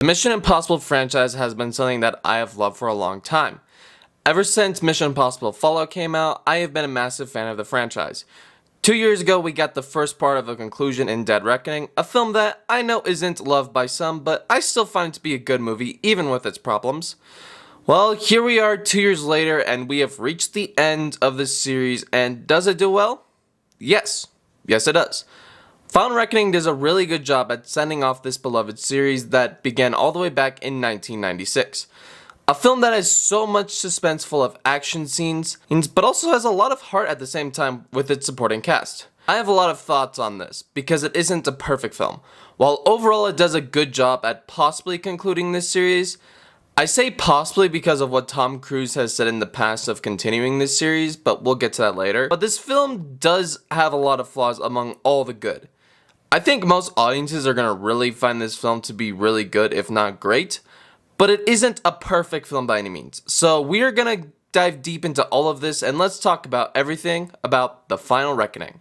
The Mission Impossible franchise has been something that I have loved for a long time. Ever since Mission Impossible Fallout came out, I have been a massive fan of the franchise. 2 years ago, we got the first part of a conclusion in Dead Reckoning, a film that I know isn't loved by some, but I still find it to be a good movie, even with its problems. Well, here we are 2 years later, and we have reached the end of this series, and does it do well? Yes. Yes, it does. Final Reckoning does a really good job at sending off this beloved series that began all the way back in 1996. A film that has so much suspense full of action scenes, but also has a lot of heart at the same time with its supporting cast. I have a lot of thoughts on this, because it isn't a perfect film. While overall it does a good job at possibly concluding this series, I say possibly because of what Tom Cruise has said in the past of continuing this series, but we'll get to that later. But this film does have a lot of flaws among all the good. I think most audiences are going to really find this film to be really good, if not great, but it isn't a perfect film by any means. So we are going to dive deep into all of this, and let's talk about everything about The Final Reckoning.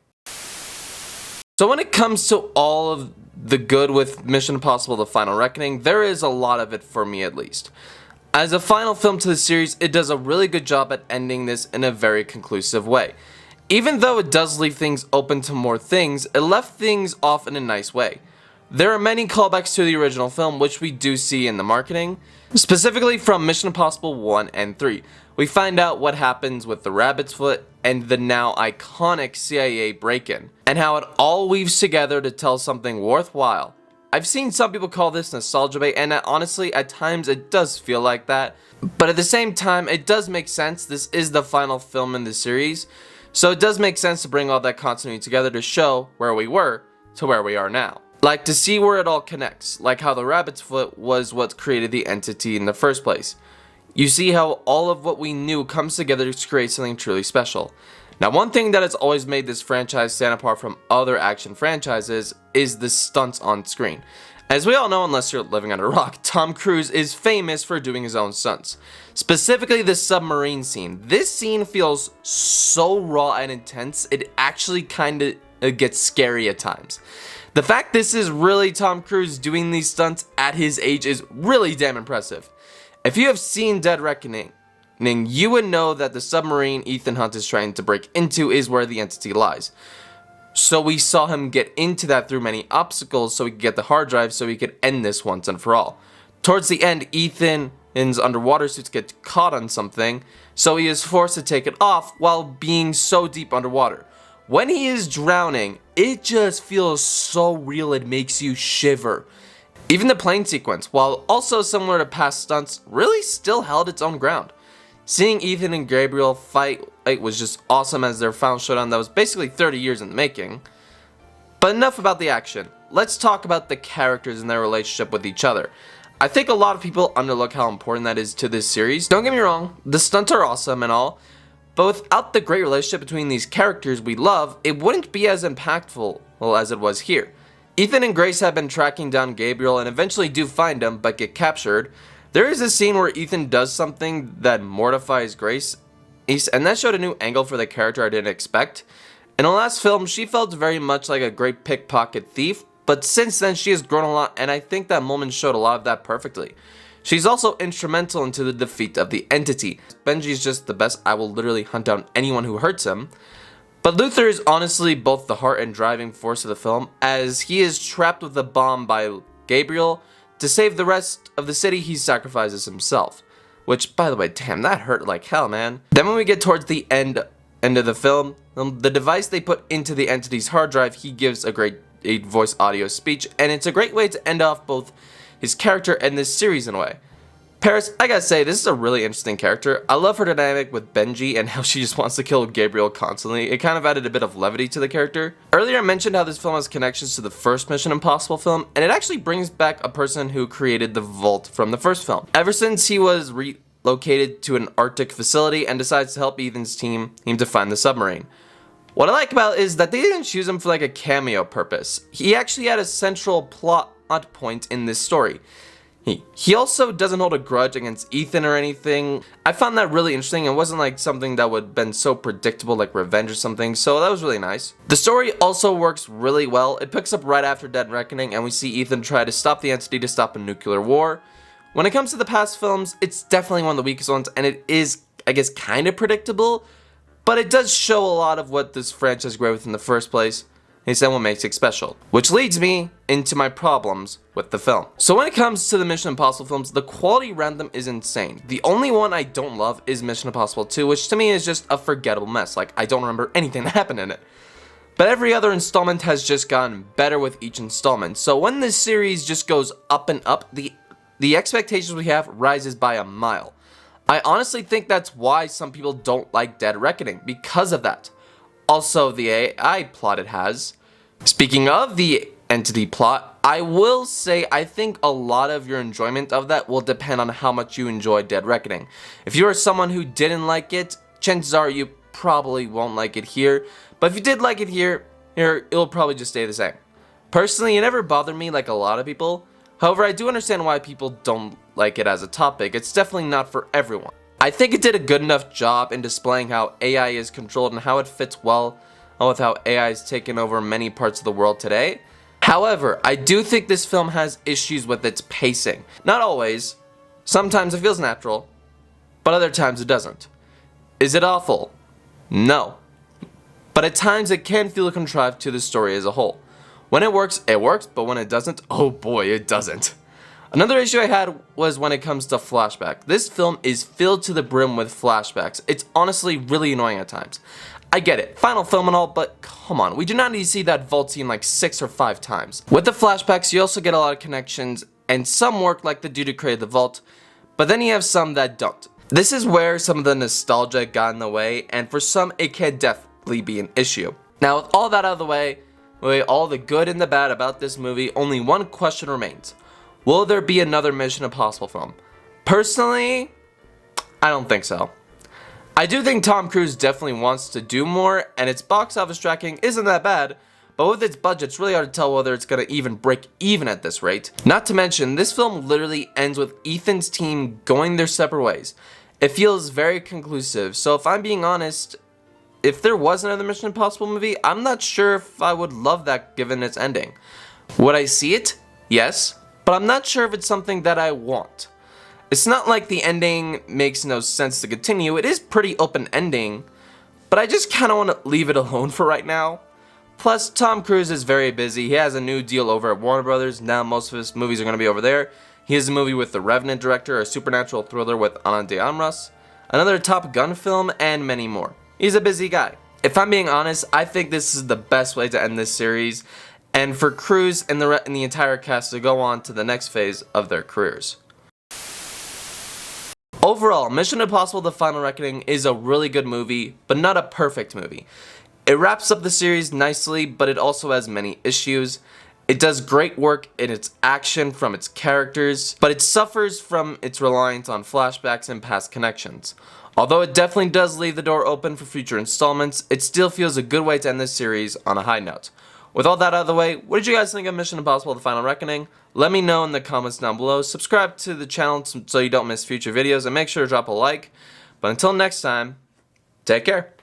So when it comes to all of the good with Mission Impossible The Final Reckoning, there is a lot of it for me at least. As a final film to the series, it does a really good job at ending this in a very conclusive way. Even though it does leave things open to more things, it left things off in a nice way. There are many callbacks to the original film, which we do see in the marketing, specifically from Mission Impossible 1 and 3. We find out what happens with the rabbit's foot and the now iconic CIA break-in, and how it all weaves together to tell something worthwhile. I've seen some people call this nostalgia bait, and honestly, at times it does feel like that, but at the same time, it does make sense. This is the final film in the series, so it does make sense to bring all that continuity together to show where we were to where we are now. Like to see where it all connects, like how the rabbit's foot was what created the entity in the first place. You see how all of what we knew comes together to create something truly special. Now, one thing that has always made this franchise stand apart from other action franchises is the stunts on screen. As we all know, unless you're living under a rock, Tom Cruise is famous for doing his own stunts. Specifically the submarine scene. This scene feels so raw and intense, it actually kinda gets scary at times. The fact this is really Tom Cruise doing these stunts at his age is really damn impressive. If you have seen Dead Reckoning, you would know that the submarine Ethan Hunt is trying to break into is where the entity lies. So we saw him get into that through many obstacles so he could get the hard drive so he could end this once and for all. Towards the end, Ethan's underwater suits get caught on something, so he is forced to take it off while being so deep underwater. When he is drowning, it just feels so real it makes you shiver. Even the plane sequence, while also similar to past stunts, really still held its own ground. Seeing Ethan and Gabriel fight was just awesome as their final showdown that was basically 30 years in the making. But enough about the action. Let's talk about the characters and their relationship with each other. I think a lot of people underlook how important that is to this series. Don't get me wrong, the stunts are awesome and all, but without the great relationship between these characters we love, it wouldn't be as impactful as it was here. Ethan and Grace have been tracking down Gabriel and eventually do find him but get captured. There is a scene where Ethan does something that mortifies Grace, and that showed a new angle for the character I didn't expect. In the last film, she felt very much like a great pickpocket thief, but since then she has grown a lot, and I think that moment showed a lot of that perfectly. She's also instrumental into the defeat of the entity. Benji's just the best. I will literally hunt down anyone who hurts him. But Luther is honestly both the heart and driving force of the film, as he is trapped with a bomb by Gabriel. To save the rest of the city, he sacrifices himself. Which, by the way, damn, that hurt like hell, man. Then when we get towards the end of the film, the device they put into the entity's hard drive, he gives a great voice audio speech, and it's a great way to end off both his character and this series in a way. Paris, I gotta say, this is a really interesting character. I love her dynamic with Benji and how she just wants to kill Gabriel constantly. It kind of added a bit of levity to the character. Earlier I mentioned how this film has connections to the first Mission Impossible film, and it actually brings back a person who created the vault from the first film. Ever since he was relocated to an Arctic facility and decides to help Ethan's team to find the submarine. What I like about it is that they didn't choose him for like a cameo purpose. He actually had a central plot point in this story. He also doesn't hold a grudge against Ethan or anything. I found that really interesting. It wasn't like something that would have been so predictable like revenge or something, so that was really nice. The story also works really well. It picks up right after Dead Reckoning, and we see Ethan try to stop the entity to stop a nuclear war. When it comes to the past films, it's definitely one of the weakest ones, and it is, I guess, kind of predictable, but it does show a lot of what this franchise grew with in the first place. Is that what makes it special? Which leads me into my problems with the film. So when it comes to the Mission Impossible films, the quality around them is insane. The only one I don't love is Mission Impossible 2, which to me is just a forgettable mess. Like, I don't remember anything that happened in it. But every other installment has just gotten better with each installment. So when this series just goes up and up, the expectations we have rises by a mile. I honestly think that's why some people don't like Dead Reckoning, because of that. Also, the AI plot it has. Speaking of the entity plot, I will say I think a lot of your enjoyment of that will depend on how much you enjoy Dead Reckoning. If you are someone who didn't like it, chances are you probably won't like it here. But if you did like it here, it'll probably just stay the same. Personally, it never bothered me like a lot of people. However, I do understand why people don't like it as a topic. It's definitely not for everyone. I think it did a good enough job in displaying how AI is controlled and how it fits well with how AI has taken over many parts of the world today. However, I do think this film has issues with its pacing. Not always. Sometimes it feels natural, but other times it doesn't. Is it awful? No. But at times it can feel contrived to the story as a whole. When it works, but when it doesn't, oh boy, it doesn't. Another issue I had was when it comes to flashback. This film is filled to the brim with flashbacks. It's honestly really annoying at times. I get it, final film and all, but come on, we do not need to see that vault scene like 6 or 5 times. With the flashbacks, you also get a lot of connections, and some work like the dude who created the vault, but then you have some that don't. This is where some of the nostalgia got in the way, and for some, it can definitely be an issue. Now, with all that out of the way, with all the good and the bad about this movie, only one question remains. Will there be another Mission Impossible film? Personally, I don't think so. I do think Tom Cruise definitely wants to do more, and its box office tracking isn't that bad, but with its budget, it's really hard to tell whether it's gonna even break even at this rate. Not to mention, this film literally ends with Ethan's team going their separate ways. It feels very conclusive, so if I'm being honest, if there was another Mission Impossible movie, I'm not sure if I would love that given its ending. Would I see it? Yes, but I'm not sure if it's something that I want. It's not like the ending makes no sense to continue. It is pretty open ending, but I just kind of want to leave it alone for right now. Plus, Tom Cruise is very busy. He has a new deal over at Warner Brothers. Now most of his movies are going to be over there. He has a movie with The Revenant director, a supernatural thriller with Ana de Armas, another Top Gun film, and many more. He's a busy guy. If I'm being honest, I think this is the best way to end this series, and for Cruise and the entire cast to go on to the next phase of their careers. Overall, Mission Impossible: The Final Reckoning is a really good movie, but not a perfect movie. It wraps up the series nicely, but it also has many issues. It does great work in its action from its characters, but it suffers from its reliance on flashbacks and past connections. Although it definitely does leave the door open for future installments, it still feels a good way to end this series on a high note. With all that out of the way, what did you guys think of Mission Impossible: The Final Reckoning? Let me know in the comments down below. Subscribe to the channel so you don't miss future videos, and make sure to drop a like. But until next time, take care.